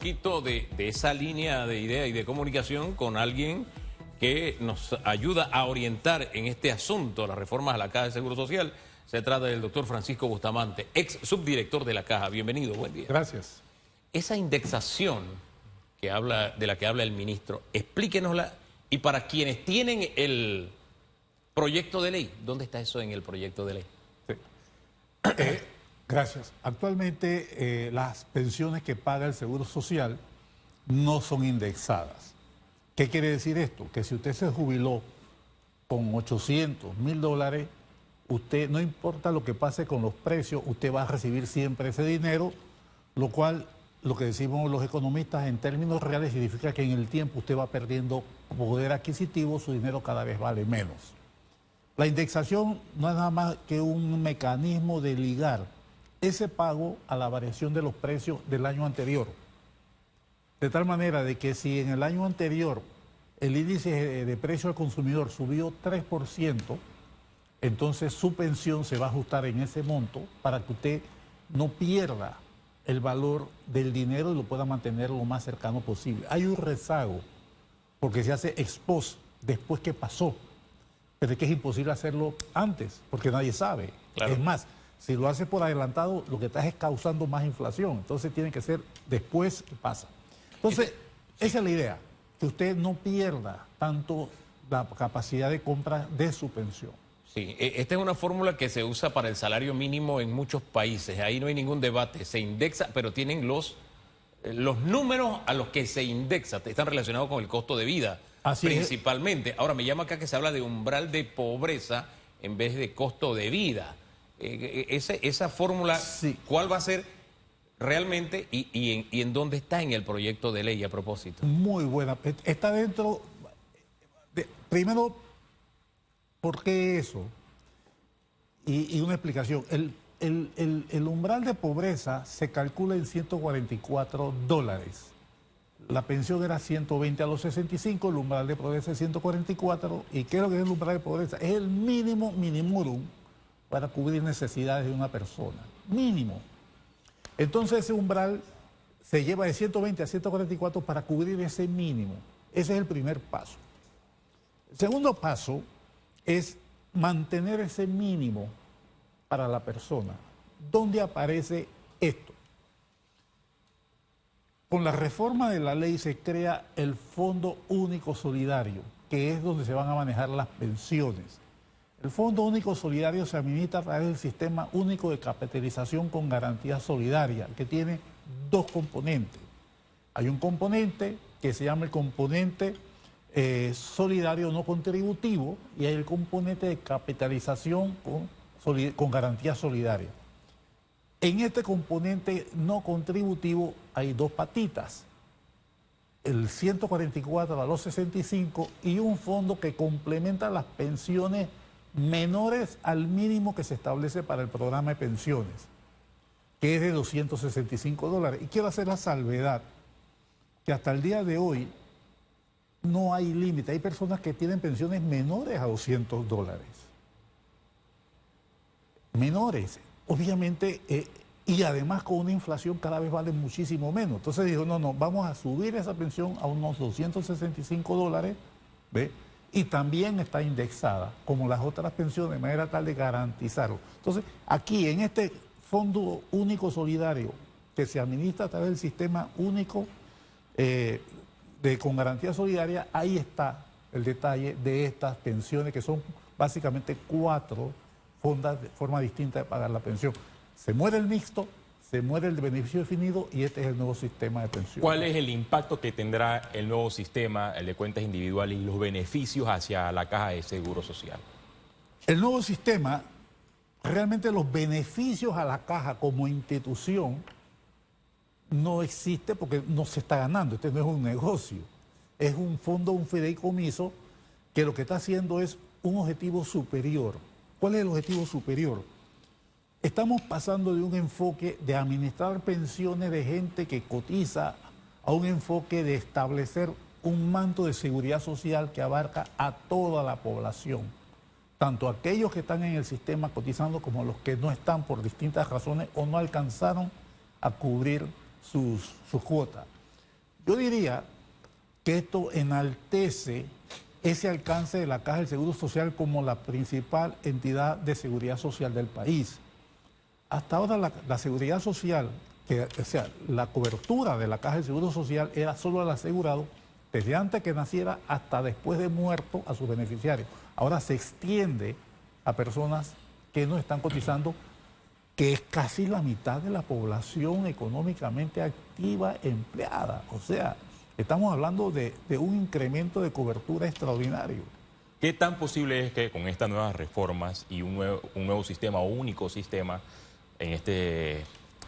Poquito de esa línea de idea y de comunicación con alguien que nos ayuda a orientar en este asunto, las reformas a la Caja de Seguro Social. Se trata del doctor Francisco Bustamante, ex subdirector de la Caja. Bienvenido, buen día. Gracias. Esa indexación de la que habla el ministro, explíquenosla. Y para quienes tienen el proyecto de ley, ¿dónde está eso en el proyecto de ley? Sí. Gracias. Actualmente las pensiones que paga el Seguro Social no son indexadas. ¿Qué quiere decir esto? Que si usted se jubiló con 800, $1000, usted, no importa lo que pase con los precios, usted va a recibir siempre ese dinero, lo cual, lo que decimos los economistas en términos reales, significa que en el tiempo usted va perdiendo poder adquisitivo, su dinero cada vez vale menos. La indexación no es nada más que un mecanismo de ligar ese pago a la variación de los precios del año anterior. De tal manera de que si en el año anterior el índice de precio al consumidor subió 3%, entonces su pensión se va a ajustar en ese monto para que usted no pierda el valor del dinero y lo pueda mantener lo más cercano posible. Hay un rezago porque se hace ex post, después que pasó, pero es que es imposible hacerlo antes porque nadie sabe. Claro. Es más, si lo hace por adelantado, lo que está es causando más inflación. Entonces tiene que ser después que pasa. Entonces, esa es la idea, que usted no pierda tanto la capacidad de compra de su pensión. Sí, esta es una fórmula que se usa para el salario mínimo en muchos países. Ahí no hay ningún debate. Se indexa, pero tienen los números a los que se indexa. Están relacionados con el costo de vida, Así principalmente. Ahora, me llama acá que se habla de umbral de pobreza en vez de costo de vida. Esa fórmula, sí. ¿Cuál va a ser realmente y en dónde está en el proyecto de ley a propósito? Muy buena. Está dentro. Primero, ¿por qué eso? Y una explicación. El umbral de pobreza se calcula en $144. La pensión era 120 a los 65, el umbral de pobreza es 144. ¿Y qué es lo que es el umbral de pobreza? Es el mínimo minimorum para cubrir necesidades de una persona. Mínimo. Entonces ese umbral se lleva de 120 a 144 para cubrir ese mínimo. Ese es el primer paso. El segundo paso es mantener ese mínimo para la persona. ¿Dónde aparece esto? Con la reforma de la ley se crea el Fondo Único Solidario, que es donde se van a manejar las pensiones. El Fondo Único Solidario se administra a través del Sistema Único de Capitalización con Garantía Solidaria, que tiene dos componentes. Hay un componente que se llama el componente solidario no contributivo y hay el componente de capitalización con garantía solidaria. En este componente no contributivo hay dos patitas, el 144 a los 65 y un fondo que complementa las pensiones menores al mínimo que se establece para el programa de pensiones, que es de $265. Y quiero hacer la salvedad que hasta el día de hoy no hay límite. Hay personas que tienen pensiones menores a $200. Menores, obviamente, y además con una inflación cada vez vale muchísimo menos. Entonces dijo, no, vamos a subir esa pensión a unos $265, ¿ve? Y también está indexada, como las otras pensiones, de manera tal de garantizarlo. Entonces, aquí en este Fondo Único Solidario, que se administra a través del Sistema Único con Garantía Solidaria, ahí está el detalle de estas pensiones, que son básicamente 4 formas distintas de pagar la pensión. Se muere el mixto, se muere el de beneficio definido y este es el nuevo sistema de pensión. ¿Cuál es el impacto que tendrá el nuevo sistema, el de cuentas individuales y los beneficios hacia la Caja de Seguro Social? El nuevo sistema, realmente los beneficios a la Caja como institución no existe porque no se está ganando. Este no es un negocio, es un fondo, un fideicomiso que lo que está haciendo es un objetivo superior. ¿Cuál es el objetivo superior? Estamos pasando de un enfoque de administrar pensiones de gente que cotiza a un enfoque de establecer un manto de seguridad social que abarca a toda la población, tanto aquellos que están en el sistema cotizando como los que no están por distintas razones o no alcanzaron a cubrir sus cuotas. Yo diría que esto enaltece ese alcance de la Caja del Seguro Social como la principal entidad de seguridad social del país. Hasta ahora la seguridad social, o sea, la cobertura de la Caja del Seguro Social era solo al asegurado desde antes que naciera hasta después de muerto a sus beneficiarios. Ahora se extiende a personas que no están cotizando, que es casi la mitad de la población económicamente activa empleada. O sea, estamos hablando de un incremento de cobertura extraordinario. ¿Qué tan posible es que con estas nuevas reformas y un nuevo sistema o único sistema en este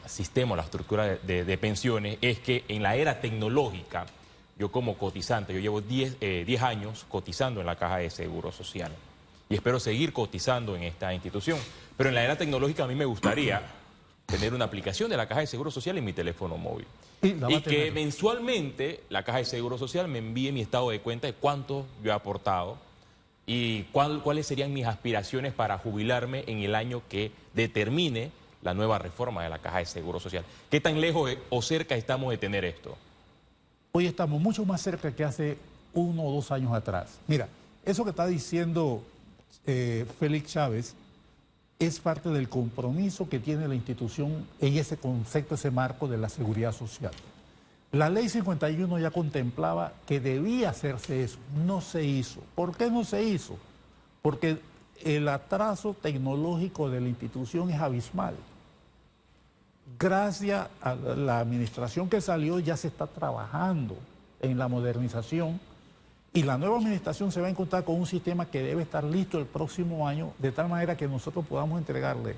sistema, la estructura de pensiones, es que en la era tecnológica, yo como cotizante, yo llevo 10 años cotizando en la Caja de Seguro Social y espero seguir cotizando en esta institución, pero en la era tecnológica a mí me gustaría tener una aplicación de la Caja de Seguro Social en mi teléfono móvil y que mensualmente la Caja de Seguro Social me envíe mi estado de cuenta de cuánto yo he aportado y cuáles serían mis aspiraciones para jubilarme en el año que determine la nueva reforma de la Caja de Seguro Social. ¿Qué tan lejos o cerca estamos de tener esto? Hoy estamos mucho más cerca que hace 1 o 2 años atrás. Mira, eso que está diciendo Félix Chávez es parte del compromiso que tiene la institución en ese concepto, ese marco de la seguridad social. La ley 51 ya contemplaba que debía hacerse eso, no se hizo. ¿Por qué no se hizo? Porque el atraso tecnológico de la institución es abismal. Gracias a la administración que salió ya se está trabajando en la modernización y la nueva administración se va a encontrar con un sistema que debe estar listo el próximo año de tal manera que nosotros podamos entregarle,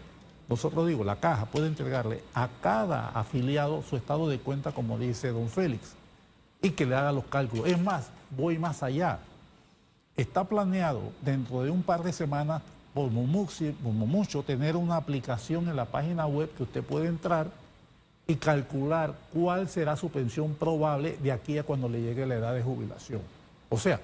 la Caja puede entregarle a cada afiliado su estado de cuenta como dice don Félix y que le haga los cálculos. Es más, voy más allá. Está planeado dentro de un par de semanas como mucho tener una aplicación en la página web que usted puede entrar y calcular cuál será su pensión probable de aquí a cuando le llegue la edad de jubilación. O sea,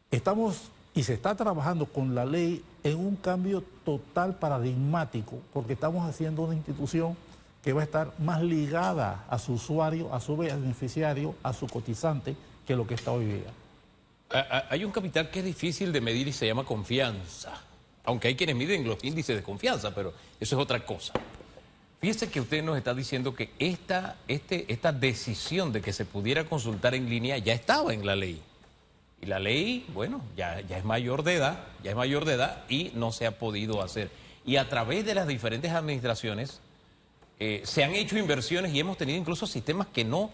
estamos y se está trabajando con la ley en un cambio total paradigmático porque estamos haciendo una institución que va a estar más ligada a su usuario, a su beneficiario, a su cotizante que lo que está hoy día. Hay un capital que es difícil de medir y se llama confianza. Aunque hay quienes miden los índices de confianza, pero eso es otra cosa. Fíjese que usted nos está diciendo que esta decisión de que se pudiera consultar en línea ya estaba en la ley. Y la ley, bueno, ya es mayor de edad, y no se ha podido hacer. Y a través de las diferentes administraciones se han hecho inversiones y hemos tenido incluso sistemas que no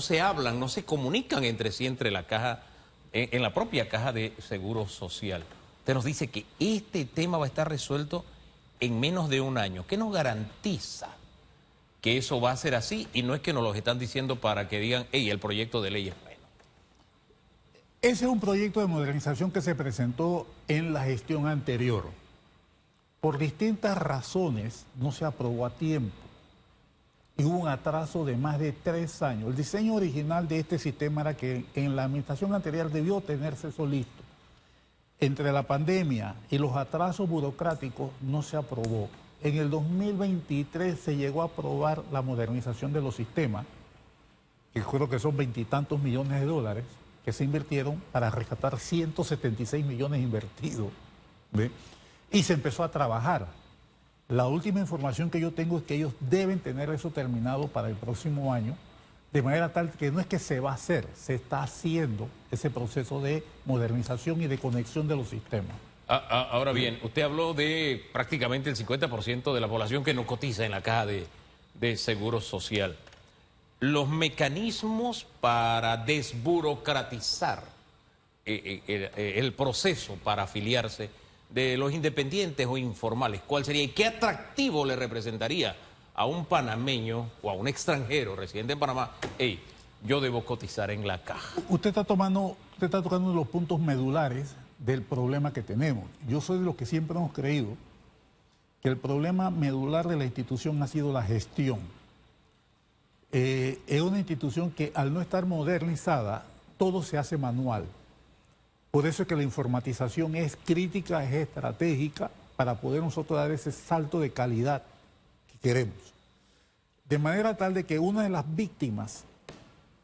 se hablan, no se comunican entre sí, entre la caja, en la propia Caja de Seguro Social. Usted nos dice que este tema va a estar resuelto en menos de un año. ¿Qué nos garantiza que eso va a ser así? Y no es que nos lo están diciendo para que digan, hey, el proyecto de ley es bueno. Ese es un proyecto de modernización que se presentó en la gestión anterior. Por distintas razones no se aprobó a tiempo y hubo un atraso de más de 3 años. El diseño original de este sistema era que en la administración anterior debió tenerse eso listo. Entre la pandemia y los atrasos burocráticos no se aprobó. En el 2023 se llegó a aprobar la modernización de los sistemas, que creo que son 20 y tantos millones de dólares, que se invirtieron para rescatar 176 millones invertidos. ¿Ve? Y se empezó a trabajar. La última información que yo tengo es que ellos deben tener eso terminado para el próximo año, de manera tal que no es que se va a hacer, se está haciendo ese proceso de modernización y de conexión de los sistemas. Ahora bien, usted habló de prácticamente el 50% de la población que no cotiza en la Caja de Seguro Social. Los mecanismos para desburocratizar el proceso para afiliarse de los independientes o informales, ¿cuál sería? ¿Y qué atractivo le representaría a un panameño o a un extranjero residente en Panamá? Hey, yo debo cotizar en la Caja. Usted está tocando los puntos medulares del problema que tenemos. Yo soy de los que siempre hemos creído que el problema medular de la institución ha sido la gestión. Es una institución que al no estar modernizada, todo se hace manual. Por eso es que la informatización es crítica, es estratégica para poder nosotros dar ese salto de calidad que queremos. De manera tal de que una de las víctimas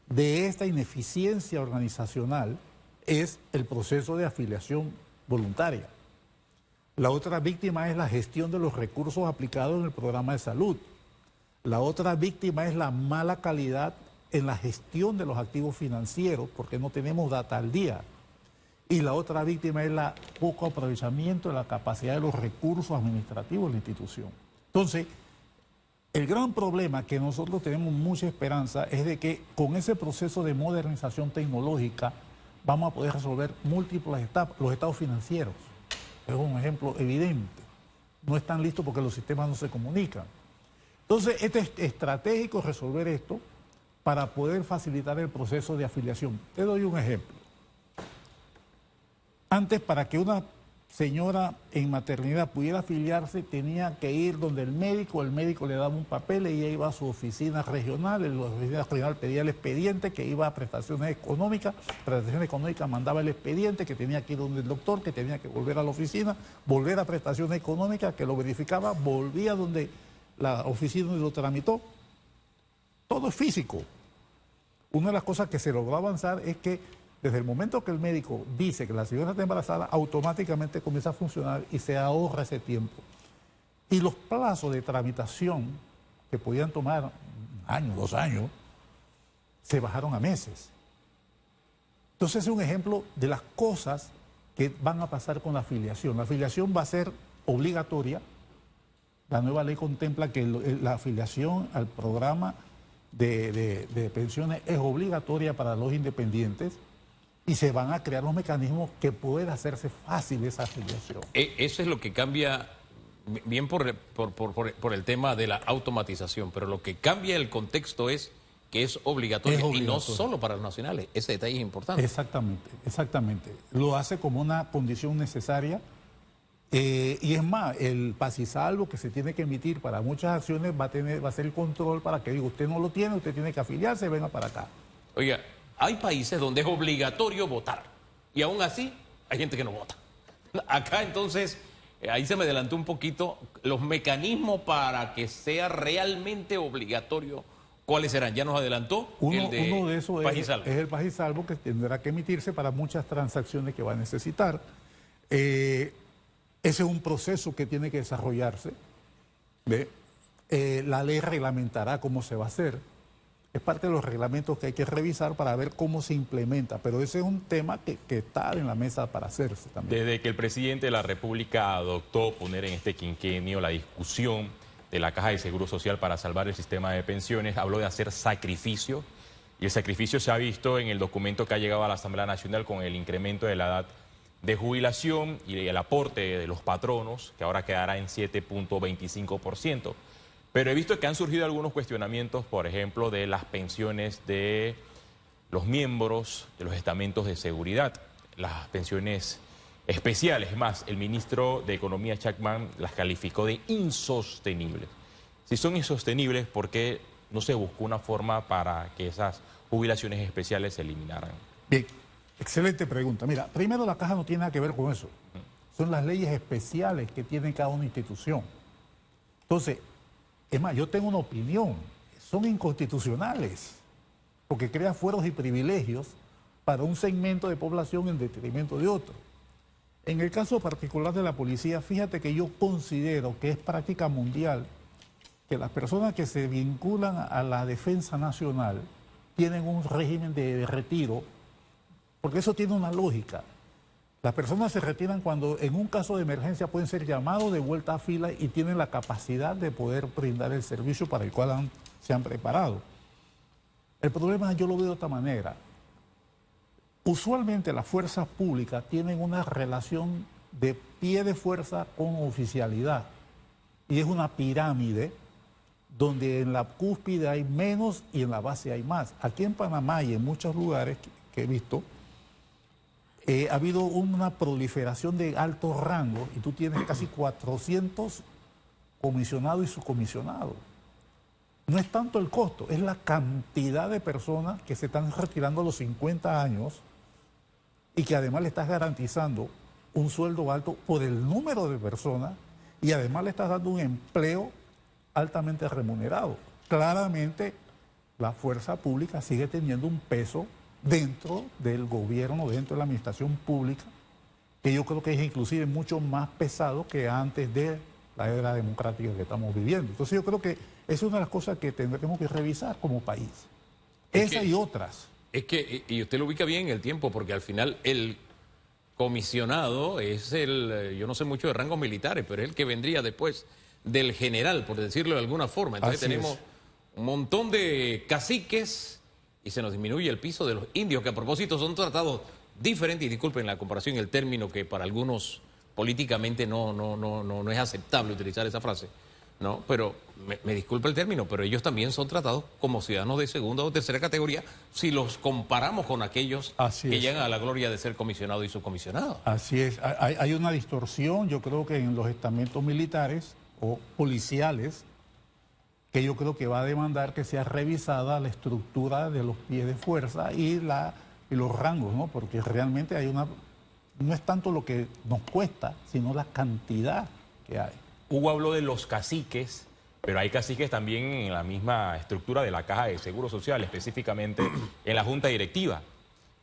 de esta ineficiencia organizacional es el proceso de afiliación voluntaria. La otra víctima es la gestión de los recursos aplicados en el programa de salud. La otra víctima es la mala calidad en la gestión de los activos financieros, porque no tenemos data al día. Y la otra víctima es el poco aprovechamiento de la capacidad de los recursos administrativos de la institución. Entonces, el gran problema que nosotros tenemos mucha esperanza es de que con ese proceso de modernización tecnológica vamos a poder resolver múltiples etapas. Los estados financieros es un ejemplo evidente. No están listos porque los sistemas no se comunican. Entonces, es estratégico resolver esto para poder facilitar el proceso de afiliación. Te doy un ejemplo. Antes, para que una señora en maternidad pudiera afiliarse, tenía que ir donde el médico le daba un papel y ella iba a su oficina regional, la oficina regional pedía el expediente, que iba a prestaciones económicas mandaba el expediente, que tenía que ir donde el doctor, que tenía que volver a la oficina, volver a prestaciones económicas, que lo verificaba, volvía donde la oficina donde lo tramitó. Todo es físico. Una de las cosas que se logró avanzar es que desde el momento que el médico dice que la señora está embarazada, automáticamente comienza a funcionar y se ahorra ese tiempo. Y los plazos de tramitación, que podían tomar un año, 2 años, se bajaron a meses. Entonces es un ejemplo de las cosas que van a pasar con la afiliación. La afiliación va a ser obligatoria. La nueva ley contempla que la afiliación al programa de pensiones es obligatoria para los independientes. Y se van a crear los mecanismos que puedan hacerse fácil esa afiliación. Eso es lo que cambia, bien por el tema de la automatización, pero lo que cambia el contexto es que es obligatorio, y no solo para los nacionales. Ese detalle es importante. Exactamente, exactamente. Lo hace como una condición necesaria. Y es más, el paz y salvo que se tiene que emitir para muchas acciones va a ser el control para que diga, usted no lo tiene, usted tiene que afiliarse, venga para acá. Oiga, hay países donde es obligatorio votar y aún así hay gente que no vota. Acá entonces, ahí se me adelantó un poquito, los mecanismos para que sea realmente obligatorio, ¿cuáles serán? Ya nos adelantó uno de esos es el paz y salvo, que tendrá que emitirse para muchas transacciones que va a necesitar. Ese es un proceso que tiene que desarrollarse. La ley reglamentará cómo se va a hacer. Es parte de los reglamentos que hay que revisar para ver cómo se implementa, pero ese es un tema que está en la mesa para hacerse también. Desde que el presidente de la República adoptó poner en este quinquenio la discusión de la Caja de Seguro Social para salvar el sistema de pensiones, habló de hacer sacrificio, y el sacrificio se ha visto en el documento que ha llegado a la Asamblea Nacional con el incremento de la edad de jubilación y el aporte de los patronos, que ahora quedará en 7.25%. Pero he visto que han surgido algunos cuestionamientos, por ejemplo, de las pensiones de los miembros de los estamentos de seguridad, las pensiones especiales. Es más, el ministro de Economía, Chapman, las calificó de insostenibles. Si son insostenibles, ¿por qué no se buscó una forma para que esas jubilaciones especiales se eliminaran? Bien, excelente pregunta. Mira, primero la Caja no tiene nada que ver con eso. Son las leyes especiales que tiene cada una institución. Entonces, es más, yo tengo una opinión, son inconstitucionales, porque crea fueros y privilegios para un segmento de población en detrimento de otro. En el caso particular de la policía, fíjate que yo considero que es práctica mundial que las personas que se vinculan a la defensa nacional tienen un régimen de retiro, porque eso tiene una lógica. Las personas se retiran cuando en un caso de emergencia pueden ser llamados de vuelta a fila y tienen la capacidad de poder brindar el servicio para el cual se han preparado. El problema yo lo veo de otra manera. Usualmente las fuerzas públicas tienen una relación de pie de fuerza con oficialidad y es una pirámide donde en la cúspide hay menos y en la base hay más. Aquí en Panamá y en muchos lugares que he visto, ha habido una proliferación de altos rangos y tú tienes casi 400 comisionados y subcomisionados. No es tanto el costo, es la cantidad de personas que se están retirando a los 50 años y que además le estás garantizando un sueldo alto por el número de personas y además le estás dando un empleo altamente remunerado. Claramente la fuerza pública sigue teniendo un peso dentro del gobierno, dentro de la administración pública, que yo creo que es inclusive mucho más pesado que antes de la era democrática que estamos viviendo. Entonces yo creo que esa es una de las cosas que tendremos que revisar como país. Esa y otras. Es que, y usted lo ubica bien en el tiempo, porque al final el comisionado es yo no sé mucho de rangos militares, pero es el que vendría después del general, por decirlo de alguna forma. Entonces tenemos un montón de caciques y se nos disminuye el piso de los indios, que a propósito son tratados diferentes, y disculpen la comparación, el término que para algunos políticamente no es aceptable utilizar esa frase, ¿no? Pero me disculpa el término, pero ellos también son tratados como ciudadanos de segunda o tercera categoría si los comparamos con aquellos que llegan a la gloria de ser comisionado y subcomisionado. Así es, hay una distorsión, yo creo que en los estamentos militares o policiales, que yo creo que va a demandar que sea revisada la estructura de los pies de fuerza y los rangos, ¿no? Porque realmente no es tanto lo que nos cuesta, sino la cantidad que hay. Hugo habló de los caciques, pero hay caciques también en la misma estructura de la Caja de Seguro Social, específicamente en la Junta Directiva.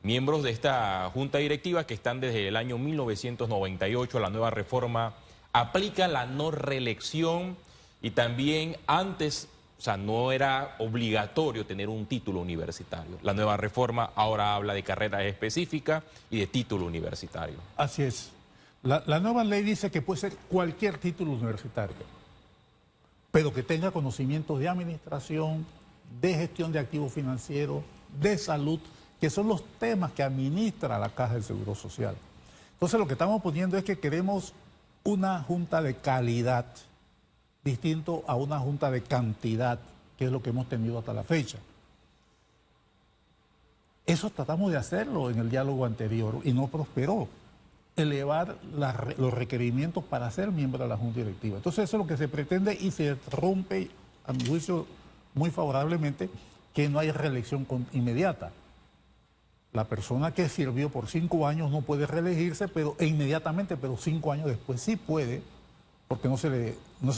Miembros de esta Junta Directiva que están desde el año 1998, la nueva reforma aplica la no reelección y también antes, o sea, no era obligatorio tener un título universitario. La nueva reforma ahora habla de carrera específica y de título universitario. Así es. La nueva ley dice que puede ser cualquier título universitario, pero que tenga conocimientos de administración, de gestión de activos financieros, de salud, que son los temas que administra la Caja del Seguro Social. Entonces lo que estamos poniendo es que queremos una junta de calidad, distinto a una junta de cantidad, que es lo que hemos tenido hasta la fecha. Eso tratamos de hacerlo en el diálogo anterior y no prosperó. Elevar los requerimientos para ser miembro de la Junta Directiva. Entonces eso es lo que se pretende y se rompe, a mi juicio, muy favorablemente, que no hay reelección inmediata. La persona que sirvió por 5 años no puede reelegirse inmediatamente, pero 5 años después sí puede, porque no se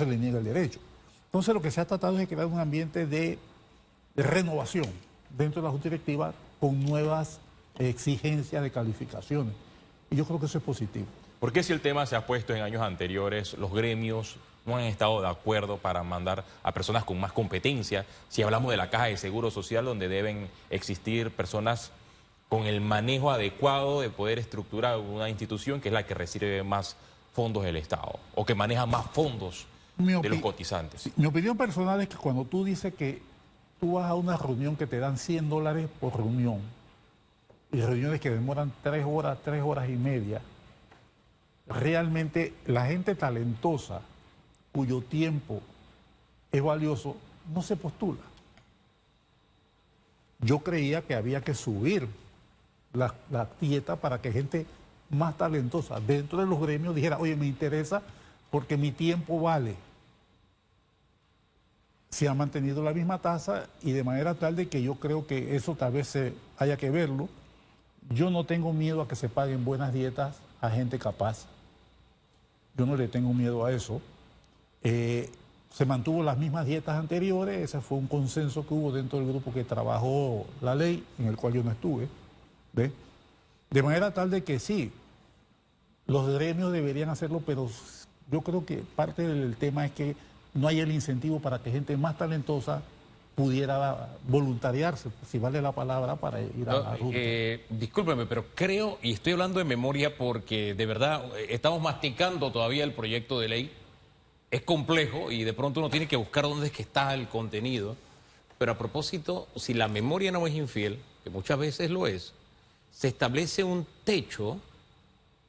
le niega el derecho. Entonces lo que se ha tratado es de crear un ambiente de renovación dentro de la Junta Directiva con nuevas exigencias de calificaciones. Y yo creo que eso es positivo. ¿Por qué si el tema se ha puesto en años anteriores, los gremios no han estado de acuerdo para mandar a personas con más competencia? Si hablamos de la Caja de Seguro Social, donde deben existir personas con el manejo adecuado de poder estructurar una institución que es la que recibe más fondos del Estado o que maneja más fondos de los cotizantes. Sí, mi opinión personal es que cuando tú dices que tú vas a una reunión que te dan $100 por reunión, y reuniones que demoran 3 horas y media, realmente la gente talentosa, cuyo tiempo es valioso, no se postula. Yo creía que había que subir la dieta para que gente más talentosa dentro de los gremios dijera, oye, me interesa porque mi tiempo vale. Se ha mantenido la misma tasa y de manera tal de que yo creo que eso tal vez haya que verlo. Yo no tengo miedo a que se paguen buenas dietas a gente capaz. Yo no le tengo miedo a eso. Se mantuvo las mismas dietas anteriores, ese fue un consenso que hubo dentro del grupo que trabajó la ley, en el cual yo no estuve. ¿Ve? De manera tal de que sí, los gremios deberían hacerlo, pero yo creo que parte del tema es que no hay el incentivo para que gente más talentosa pudiera voluntariarse, si vale la palabra, para ir a la ruta. Discúlpeme, pero creo, y estoy hablando de memoria porque de verdad estamos masticando todavía el proyecto de ley. Es complejo y de pronto uno tiene que buscar dónde es que está el contenido. Pero a propósito, si la memoria no es infiel, que muchas veces lo es, se establece un techo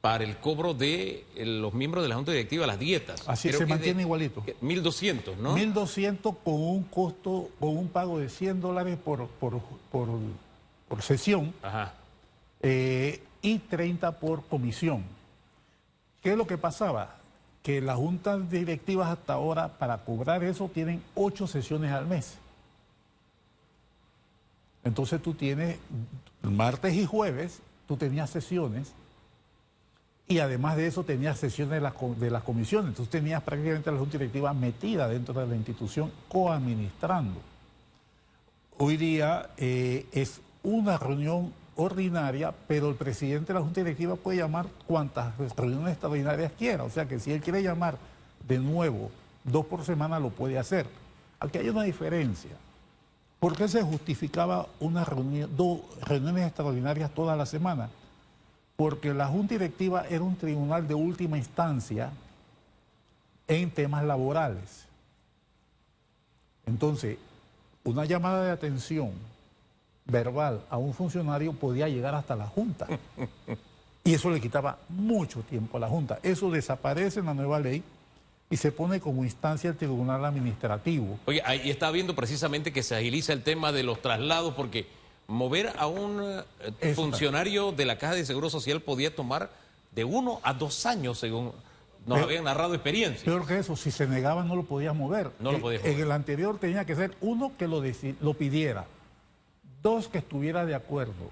para el cobro de los miembros de la Junta Directiva, las dietas. Así se mantiene igualito. 1.200, ¿no? 1.200 con un costo, con un pago de $100 por sesión. Ajá. Y 30 por comisión. ¿Qué es lo que pasaba? Que las juntas directivas hasta ahora, para cobrar eso, tienen 8 sesiones al mes. Entonces tú tienes, martes y jueves, tú tenías sesiones, y además de eso tenías sesiones de las comisiones. Entonces tenías prácticamente la junta directiva metida dentro de la institución, coadministrando. Hoy día es una reunión ordinaria, pero el presidente de la Junta Directiva puede llamar cuantas reuniones extraordinarias quiera. O sea que si él quiere llamar de nuevo 2 por semana, lo puede hacer. Aquí hay una diferencia. ¿Por qué se justificaba una reunión, 2 reuniones extraordinarias toda la semana? Porque la Junta Directiva era un tribunal de última instancia en temas laborales. Entonces, una llamada de atención verbal a un funcionario podía llegar hasta la Junta. Y eso le quitaba mucho tiempo a la Junta. Eso desaparece en la nueva ley y se pone como instancia el Tribunal Administrativo. Oye, ahí está viendo precisamente que se agiliza el tema de los traslados, porque mover a un funcionario de la Caja de Seguro Social podía tomar de 1 a 2 años, según nos habían narrado experiencias. Peor que eso, si se negaba no lo podía mover. No lo podía mover. En el anterior tenía que ser 1 que lo pidiera, 2 que estuviera de acuerdo,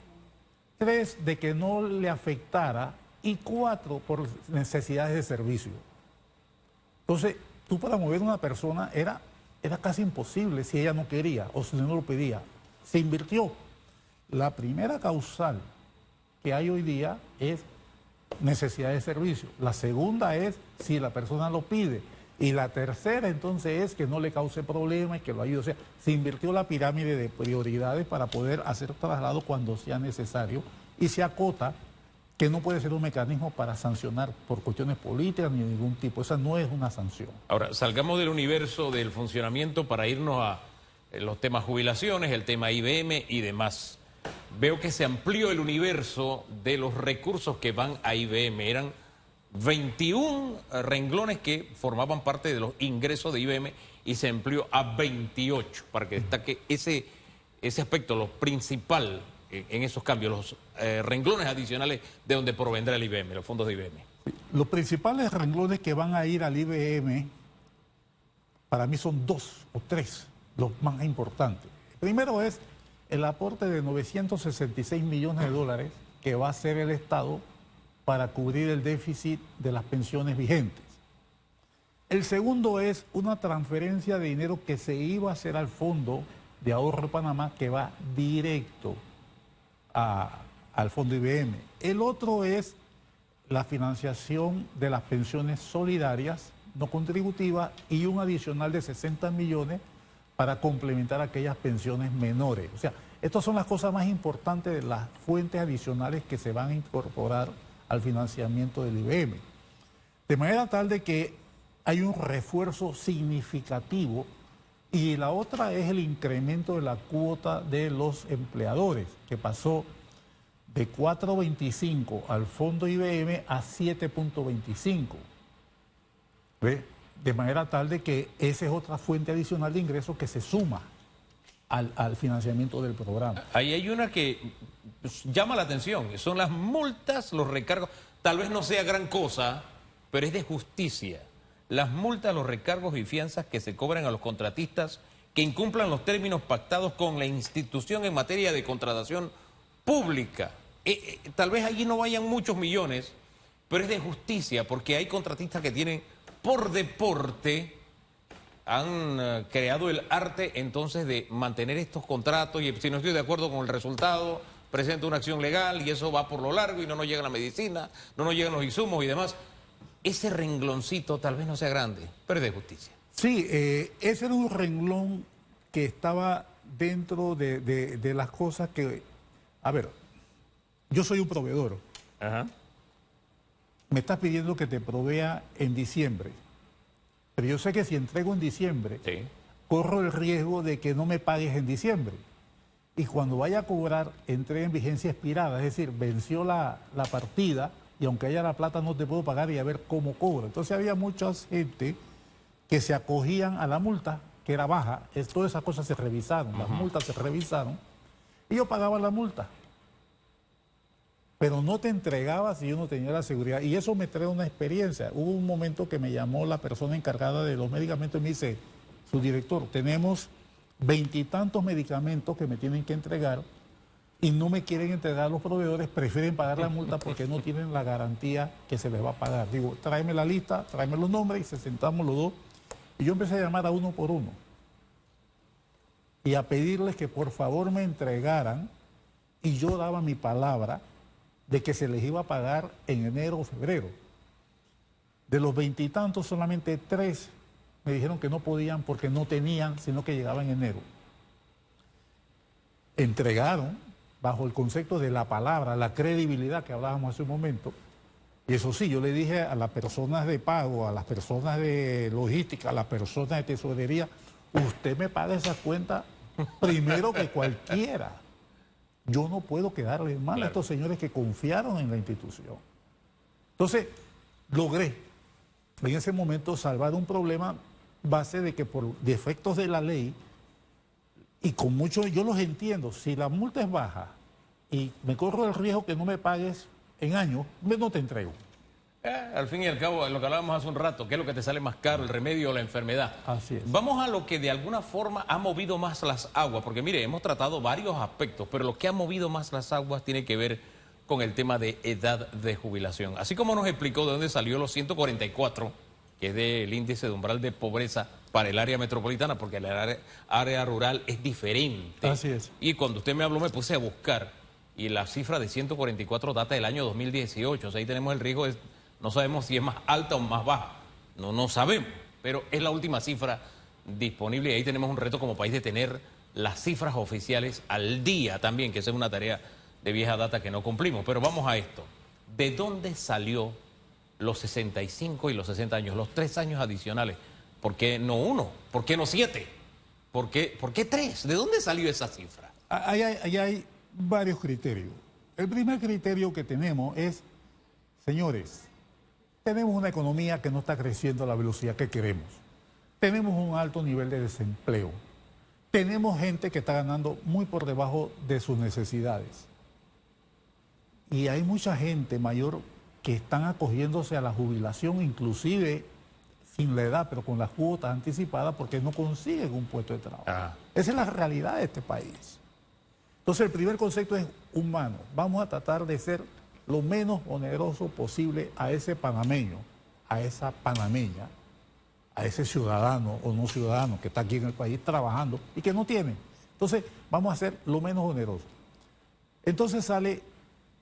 3 de que no le afectara y 4 por necesidades de servicio. Entonces, tú para mover a una persona era casi imposible si ella no quería o si no lo pedía. Se invirtió. La primera causal que hay hoy día es necesidad de servicio. La segunda es si la persona lo pide. Y la tercera entonces es que no le cause problemas y que lo ayude. O sea, se invirtió la pirámide de prioridades para poder hacer traslado cuando sea necesario y se acota que no puede ser un mecanismo para sancionar por cuestiones políticas ni de ningún tipo. Esa no es una sanción. Ahora, salgamos del universo del funcionamiento para irnos a los temas jubilaciones, el tema IBM y demás. Veo que se amplió el universo de los recursos que van a IBM. Eran 21 renglones que formaban parte de los ingresos de IBM y se amplió a 28, para que destaque ese aspecto, lo principal en esos cambios, los renglones adicionales de donde provendrá el IBM, los fondos de IBM. Los principales renglones que van a ir al IBM, para mí son 2 o 3, los más importantes. El primero es el aporte de 966 millones de dólares que va a hacer el Estado para cubrir el déficit de las pensiones vigentes. El segundo es una transferencia de dinero que se iba a hacer al Fondo de Ahorro de Panamá, que va directo al Fondo IBM. El otro es la financiación de las pensiones solidarias, no contributivas, y un adicional de 60 millones para complementar aquellas pensiones menores. O sea, estas son las cosas más importantes de las fuentes adicionales que se van a incorporar al financiamiento del IBM. De manera tal de que hay un refuerzo significativo y la otra es el incremento de la cuota de los empleadores, que pasó de 4.25 al fondo IBM a 7.25. ¿Ve? De manera tal de que esa es otra fuente adicional de ingresos que se suma al financiamiento del programa. Ahí hay una que llama la atención, son las multas, los recargos. Tal vez no sea gran cosa, pero es de justicia. Las multas, los recargos y fianzas que se cobran a los contratistas que incumplan los términos pactados con la institución en materia de contratación pública. Tal vez allí no vayan muchos millones, pero es de justicia porque hay contratistas que tienen por deporte, han creado el arte entonces de mantener estos contratos y si no estoy de acuerdo con el resultado, presento una acción legal y eso va por lo largo y no nos llega la medicina, no nos llegan los insumos y demás. Ese rengloncito tal vez no sea grande, pero es de justicia. Sí, ese era un renglón que estaba dentro de las cosas que... A ver, yo soy un proveedor. Ajá. Me estás pidiendo que te provea en diciembre. Pero yo sé que si entrego en diciembre, Sí. corro el riesgo de que no me pagues en diciembre. Y cuando vaya a cobrar, entrega en vigencia expirada, es decir, venció la partida y aunque haya la plata no te puedo pagar y a ver cómo cobro. Entonces había mucha gente que se acogían a la multa, que era baja. Todas esas cosas se revisaron, las multas se revisaron y yo pagaba la multa. Pero no te entregaba si yo no tenía la seguridad. Y eso me trae una experiencia. Hubo un momento que me llamó la persona encargada de los medicamentos y me dice, su director, tenemos 20 y tantos medicamentos que me tienen que entregar y no me quieren entregar los proveedores, prefieren pagar la multa porque no tienen la garantía que se les va a pagar. Digo, tráeme la lista, tráeme los nombres y se sentamos los dos. Y yo empecé a llamar a uno por uno. y a pedirles que por favor me entregaran, y yo daba mi palabra de que se les iba a pagar en enero o febrero. De los 20 y tantos, solamente 3 me dijeron que no podían porque no tenían, sino que llegaba en enero. Entregaron bajo el concepto de la palabra, la credibilidad que hablábamos hace un momento. Y eso sí, yo le dije a las personas de pago, a las personas de logística, a las personas de tesorería, usted me paga esa cuenta primero que cualquiera. Yo no puedo quedarle mal a estos señores que confiaron en la institución. Entonces, logré en ese momento salvar un problema base de que por defectos de la ley, y con mucho, yo los entiendo, si la multa es baja y me corro el riesgo que no me pagues en años, no te entrego. Al fin y al cabo, lo que hablábamos hace un rato, ¿qué es lo que te sale más caro, el remedio o la enfermedad? Así es. Vamos a lo que de alguna forma ha movido más las aguas, porque mire, hemos tratado varios aspectos, pero lo que ha movido más las aguas tiene que ver con el tema de edad de jubilación. Así como nos explicó de dónde salió los 144, que es del índice de umbral de pobreza para el área metropolitana, porque el área rural es diferente. Así es. Y cuando usted me habló, me puse a buscar, y la cifra de 144 data del año 2018, o sea, ahí tenemos el riesgo, no sabemos si es más alta o más baja, no sabemos, pero es la última cifra disponible y ahí tenemos un reto como país de tener las cifras oficiales al día también, que esa es una tarea de vieja data que no cumplimos. Pero vamos a esto, ¿de dónde salió los 65 y los 60 años, los 3 años adicionales? ¿Por qué no 1? ¿Por qué no 7? ¿Por qué 3? ¿De dónde salió esa cifra? Ahí hay varios criterios. El primer criterio que tenemos es, señores, tenemos una economía que no está creciendo a la velocidad que queremos. Tenemos un alto nivel de desempleo. Tenemos gente que está ganando muy por debajo de sus necesidades. Y hay mucha gente mayor que están acogiéndose a la jubilación, inclusive sin la edad, pero con las cuotas anticipadas, porque no consiguen un puesto de trabajo. Esa es la realidad de este país. Entonces, el primer concepto es humano. Vamos a tratar de ser lo menos oneroso posible a ese panameño, a esa panameña, a ese ciudadano o no ciudadano que está aquí en el país trabajando y que no tiene. Entonces, vamos a hacer lo menos oneroso. Entonces sale,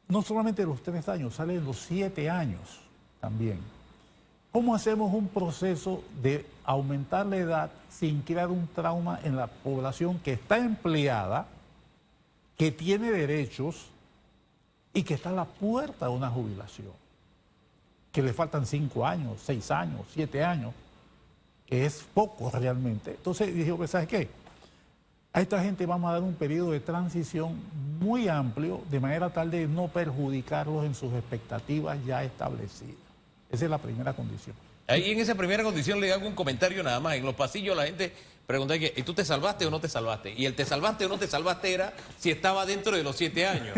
no solamente los 3 años, salen los 7 años también. ¿Cómo hacemos un proceso de aumentar la edad sin crear un trauma en la población que está empleada, que tiene derechos y que está a la puerta de una jubilación? Que le faltan 5 años, 6 años, 7 años, que es poco realmente. Entonces dije, ¿sabes qué? A esta gente vamos a dar un periodo de transición muy amplio, de manera tal de no perjudicarlos en sus expectativas ya establecidas. Esa es la primera condición. Ahí en esa primera condición le hago un comentario nada más. En los pasillos la gente pregunta, ¿y tú te salvaste o no te salvaste? Y el te salvaste o no te salvaste era si estaba dentro de los 7 años.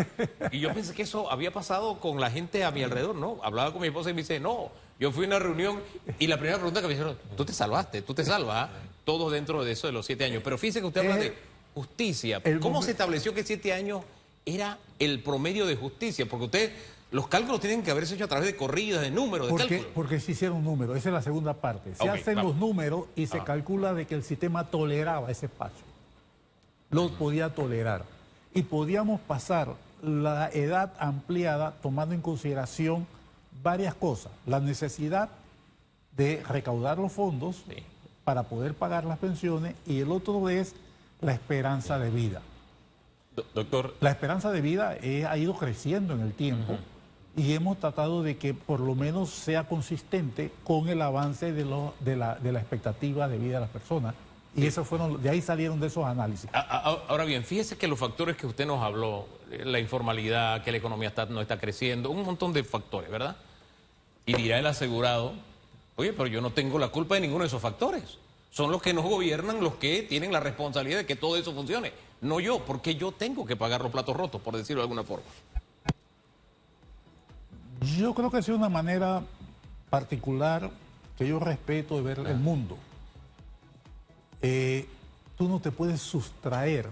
Y yo pensé que eso había pasado con la gente a mi alrededor, ¿no? Hablaba con mi esposa y me dice, no, yo fui a una reunión y la primera pregunta que me hicieron, tú te salvaste, tú te salvas, todos dentro de eso de los 7 años. Pero fíjese que usted habla de justicia. ¿Cómo se estableció que 7 años era el promedio de justicia? Porque usted... Los cálculos tienen que haberse hecho a través de corridas, de números, de cálculos. Porque se hicieron números, esa es la segunda parte. Se hacen los números y se calcula de que el sistema toleraba ese espacio. Lo podía tolerar. Y podíamos pasar la edad ampliada tomando en consideración varias cosas. La necesidad de recaudar los fondos para poder pagar las pensiones y el otro es la esperanza de vida. Doctor. La esperanza de vida ha ido creciendo en el tiempo. Y hemos tratado de que por lo menos sea consistente con el avance de la expectativa de vida de las personas. Y esos fueron, de ahí salieron de esos análisis. Ahora bien, fíjese que los factores que usted nos habló, la informalidad, que la economía no está creciendo, un montón de factores, ¿verdad? Y dirá el asegurado, oye, pero yo no tengo la culpa de ninguno de esos factores. Son los que nos gobiernan los que tienen la responsabilidad de que todo eso funcione. No yo, porque yo tengo que pagar los platos rotos, por decirlo de alguna forma. Yo creo que es una manera particular que yo respeto de ver el mundo. Tú no te puedes sustraer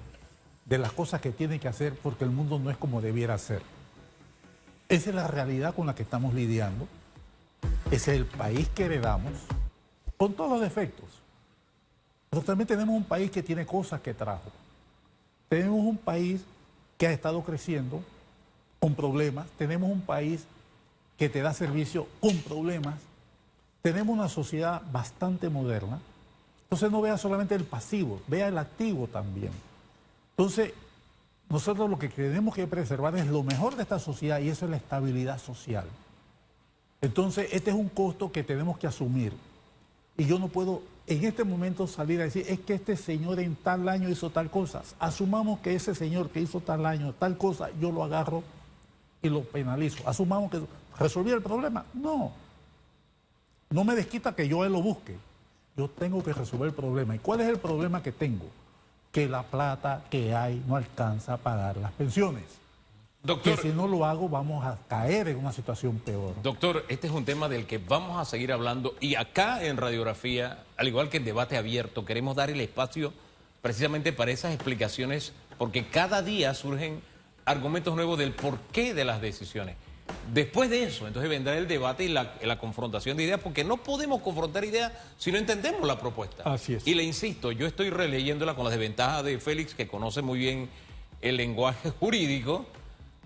de las cosas que tienes que hacer porque el mundo no es como debiera ser. Esa es la realidad con la que estamos lidiando. Ese es el país que heredamos, con todos los defectos. Pero también tenemos un país que tiene cosas que trajo. Tenemos un país que ha estado creciendo con problemas. Tenemos un país que te da servicio con problemas. Tenemos una sociedad bastante moderna. Entonces no vea solamente el pasivo, vea el activo también. Entonces, nosotros lo que tenemos que preservar es lo mejor de esta sociedad y eso es la estabilidad social. Entonces, este es un costo que tenemos que asumir. Y yo no puedo en este momento salir a decir, es que este señor en tal año hizo tal cosa. Asumamos que ese señor que hizo tal año, tal cosa, yo lo agarro y lo penalizo. Asumamos que resolví el problema. No. No me desquita que yo él lo busque. Yo tengo que resolver el problema. ¿Y cuál es el problema que tengo? Que la plata que hay no alcanza a pagar las pensiones. Doctor, que si no lo hago vamos a caer en una situación peor. Doctor, este es un tema del que vamos a seguir hablando y acá en Radiografía, al igual que en Debate Abierto, queremos dar el espacio precisamente para esas explicaciones porque cada día surgen argumentos nuevos del porqué de las decisiones. Después de eso, entonces vendrá el debate y la confrontación de ideas, porque no podemos confrontar ideas si no entendemos la propuesta. Así es. Y le insisto, yo estoy releyéndola con las desventajas de Félix, que conoce muy bien el lenguaje jurídico,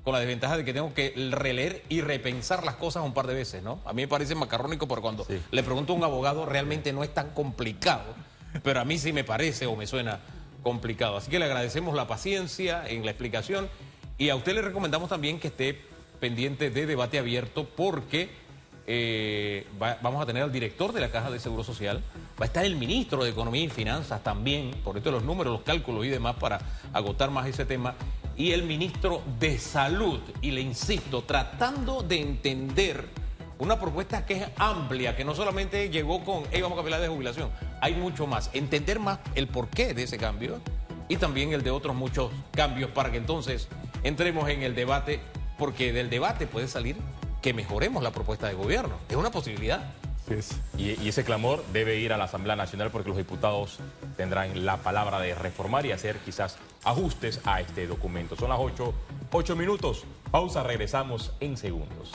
con la desventaja de que tengo que releer y repensar las cosas un par de veces, ¿no? A mí me parece macarrónico, pero cuando le pregunto a un abogado realmente no es tan complicado, pero a mí sí me parece o me suena complicado. Así que le agradecemos la paciencia en la explicación y a usted le recomendamos también que esté pendiente de Debate Abierto porque vamos a tener al director de la Caja de Seguro Social, va a estar el ministro de Economía y Finanzas también, por esto los números, los cálculos y demás para agotar más ese tema, y el ministro de Salud, y le insisto, tratando de entender una propuesta que es amplia, que no solamente llegó con, hey, vamos a cambiar la de jubilación, hay mucho más, entender más el porqué de ese cambio y también el de otros muchos cambios para que entonces entremos en el debate, porque del debate puede salir que mejoremos la propuesta de gobierno. Es una posibilidad. Y ese clamor debe ir a la Asamblea Nacional porque los diputados tendrán la palabra de reformar y hacer quizás ajustes a este documento. Son las 8 minutos. Pausa, regresamos en segundos.